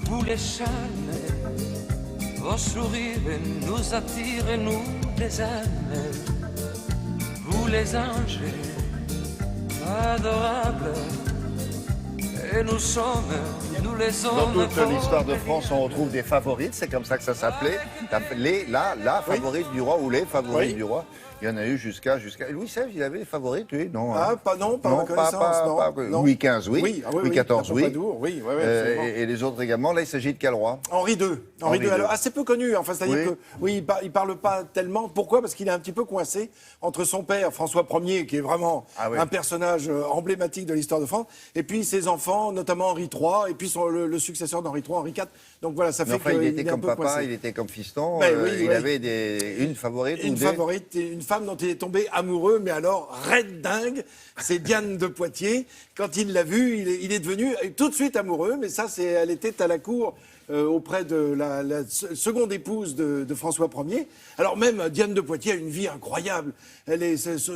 Vous les charmez, vos sourires nous attirent et nous les aimons. Vous les anges, adorables, et nous sommes, nous les hommes. Dans toute l'histoire de France, on retrouve des favorites, c'est comme ça que ça s'appelait. La favorite du roi ou les favorites du roi. Il y en a eu jusqu'à... Louis XVI, il avait les favorites, lui, non? Pas ma connaissance, non. Louis XV, oui. Louis XIV, oui. Oui, Et les autres également. Là, il s'agit de quel roi? Henri II. Henri II, alors, assez peu connu. Enfin, c'est-à-dire il parle pas tellement. Pourquoi? Parce qu'il est un petit peu coincé entre son père, François Ier, qui est vraiment un personnage emblématique de l'histoire de France, et puis ses enfants, notamment Henri III, et puis le successeur d'Henri III, Henri IV. Donc voilà, ça fait qu'il était est un comme peu papa, coincé. il était comme fiston. Il avait une favorite ou des... Une femme dont il est tombé amoureux, mais alors raide dingue, c'est Diane de Poitiers. Quand il l'a vue, il est devenu tout de suite amoureux, mais ça, elle était à la cour auprès de la seconde épouse de François Ier. Alors même, Diane de Poitiers a une vie incroyable.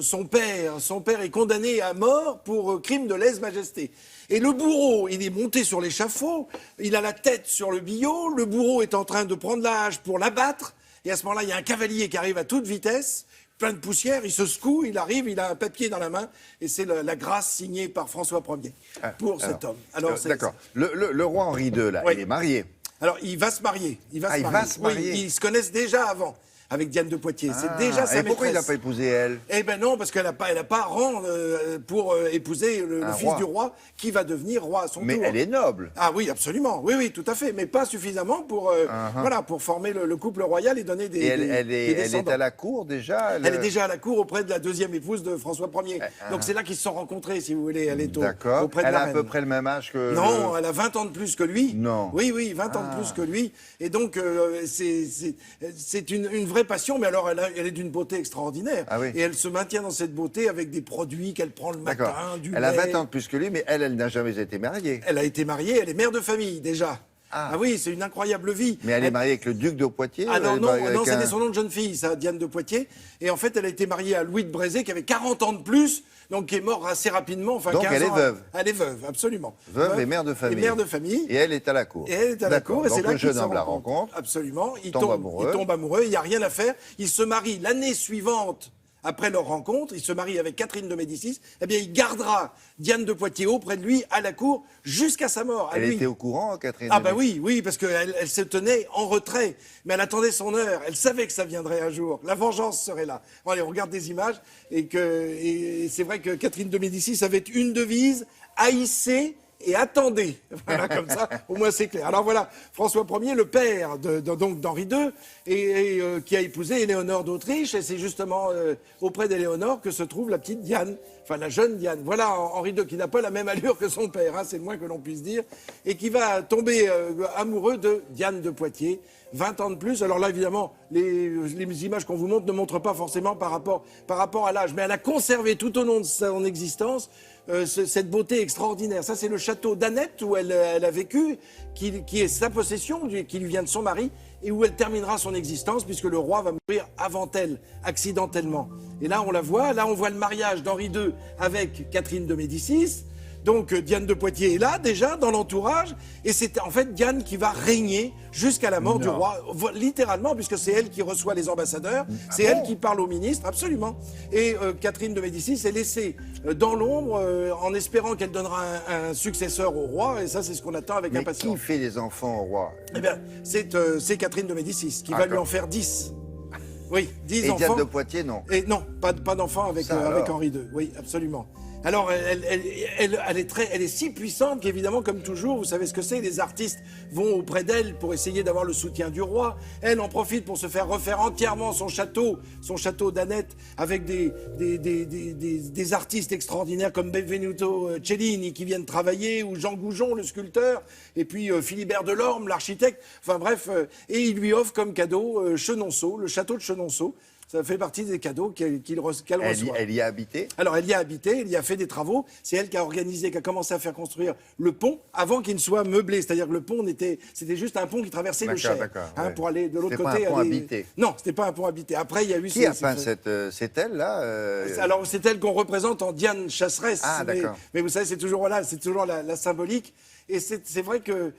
Son père est condamné à mort pour crime de lèse-majesté. Et le bourreau, il est monté sur l'échafaud, il a la tête sur le billot, le bourreau est en train de prendre la hache pour l'abattre, et à ce moment-là, il y a un cavalier qui arrive à toute vitesse, plein de poussière, il se secoue, il arrive, il a un papier dans la main, et c'est la grâce signée par François Ier pour cet homme. D'accord. Le roi Henri II, là, il est marié. Alors, il va se marier. Il va se marier. Oui, ils se connaissent déjà avant, avec Diane de Poitiers. C'est déjà sa maîtresse. Et pourquoi il n'a pas épousé elle? Eh ben non, parce qu'elle n'a pas rang pour épouser le fils du roi, qui va devenir roi à son tour. Mais elle est noble. Ah oui, absolument. Oui, tout à fait. Mais pas suffisamment pour former le couple royal et donner des elle est descendants. à la cour déjà Elle est déjà à la cour auprès de la deuxième épouse de François Ier. Donc c'est là qu'ils se sont rencontrés, si vous voulez. Elle est auprès de la reine. Elle a à peu près le même âge que... Non, elle a 20 ans de plus que lui. Non. Oui, 20 ans de plus que lui. Et donc, c'est une vraie passion, mais alors elle est d'une beauté extraordinaire. Ah oui. Et elle se maintient dans cette beauté avec des produits qu'elle prend le matin, du lait. Elle a 20 ans de plus que lui, mais elle n'a jamais été mariée. Elle a été mariée, elle est mère de famille, déjà. Ah oui, c'est une incroyable vie. Mais elle est mariée avec le duc de Poitiers? Ah non, c'était son nom de jeune fille, ça, Diane de Poitiers. Et en fait, elle a été mariée à Louis de Brézé, qui avait 40 ans de plus, donc qui est mort assez rapidement. Enfin, donc 15 elle est ans. veuve? Elle est veuve, absolument. Veuve et mère de famille. Et mère de famille. Et elle est à la cour? Et elle est à la cour, et c'est là le jeune homme la rencontre. Absolument. Il tombe amoureux, il n'y a rien à faire. Il se marie l'année suivante. Après leur rencontre, il se marie avec Catherine de Médicis. Eh bien, il gardera Diane de Poitiers auprès de lui, à la cour, jusqu'à sa mort. Elle était au courant, Catherine? Ah bah oui, parce qu'elle se tenait en retrait. Mais elle attendait son heure. Elle savait que ça viendrait un jour. La vengeance serait là. Bon, allez, on regarde des images. Et c'est vrai que Catherine de Médicis avait une devise: haïssez et attendez. Voilà, comme ça, au moins c'est clair. Alors voilà, François Ier, le père d'Henri II, qui a épousé Éléonore d'Autriche, et c'est justement auprès d'Éléonore que se trouve la petite Diane, enfin la jeune Diane. Voilà Henri II, qui n'a pas la même allure que son père, c'est le moins que l'on puisse dire, et qui va tomber amoureux de Diane de Poitiers, 20 ans de plus. Alors là, évidemment, les images qu'on vous montre ne montrent pas forcément par rapport à l'âge, mais elle a conservé tout au long de son existence cette beauté extraordinaire. Ça, c'est le château d'Annette où elle a vécu, qui est sa possession, qui lui vient de son mari, et où elle terminera son existence, puisque le roi va mourir avant elle, accidentellement. Et là, on la voit. Là, on voit le mariage d'Henri II avec Catherine de Médicis. Donc Diane de Poitiers est là déjà dans l'entourage, et c'est en fait Diane qui va régner jusqu'à la mort du roi, littéralement, puisque c'est elle qui reçoit les ambassadeurs, c'est elle qui parle aux ministres, absolument. Et Catherine de Médicis est laissée dans l'ombre en espérant qu'elle donnera un successeur au roi, et ça c'est ce qu'on attend avec impatience. Qui fait les enfants au roi? Eh bien, c'est Catherine de Médicis qui va lui en faire 10. Oui, 10 enfants. Et Diane de Poitiers, non? Et non, pas d'enfants avec Henri II. Oui, absolument. Alors, elle est si puissante qu'évidemment, comme toujours, vous savez ce que c'est, les artistes vont auprès d'elle pour essayer d'avoir le soutien du roi. Elle en profite pour se faire refaire entièrement son château d'Annette, avec des artistes extraordinaires comme Benvenuto Cellini qui viennent travailler, ou Jean Goujon, le sculpteur, et puis Philibert Delorme, l'architecte. Enfin bref, et il lui offre comme cadeau Chenonceau, le château de Chenonceau. Ça fait partie des cadeaux qu'elle reçoit. Elle y a habité? Alors, elle y a habité, elle y a fait des travaux. C'est elle qui a organisé, qui a commencé à faire construire le pont avant qu'il ne soit meublé. C'est-à-dire que le pont c'était juste un pont qui traversait le Cher. Pour aller de l'autre côté. C'était pas un pont habité? Non, c'était pas un pont habité. Après, il y a eu... Qui a peint c'est elle, là Alors, c'est elle qu'on représente en Diane Chasseresse. Ah, d'accord. Mais vous savez, c'est toujours la symbolique. Et c'est vrai que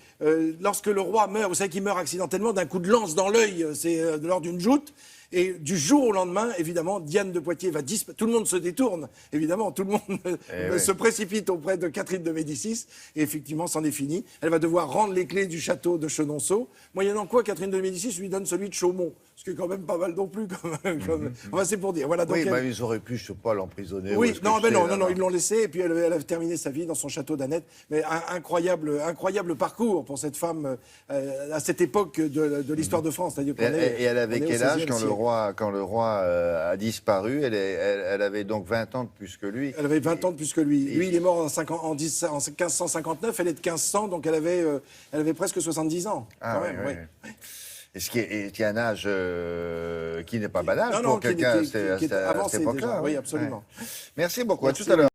lorsque le roi meurt, vous savez qu'il meurt accidentellement d'un coup de lance dans l'œil, c'est lors d'une joute. Et du jour au lendemain, évidemment, Diane de Poitiers va disparaître. Tout le monde se détourne, évidemment. Tout le monde se précipite auprès de Catherine de Médicis. Et effectivement, c'en est fini. Elle va devoir rendre les clés du château de Chenonceau. Moyennant quoi, Catherine de Médicis lui donne celui de Chaumont. Ce qui est quand même pas mal non plus. Enfin, c'est pour dire. Voilà, donc Oui, ils auraient pu, je sais pas, l'emprisonner. Oui, non, ils l'ont laissé. Et puis elle a terminé sa vie dans son château d'Annette. Mais incroyable parcours pour cette femme à cette époque de l'histoire de France. C'est-à-dire et elle avait quel âge quand le roi a disparu? Elle avait donc 20 ans de plus que lui. Elle avait 20 ans de plus que lui. Lui, il est mort en 1559, elle est de 1500, donc elle avait presque 70 ans. Ah oui, oui. Et ce qui est un âge qui n'est pas banal pour quelqu'un à cette époque-là. Oui, absolument. Merci beaucoup. À tout à l'heure.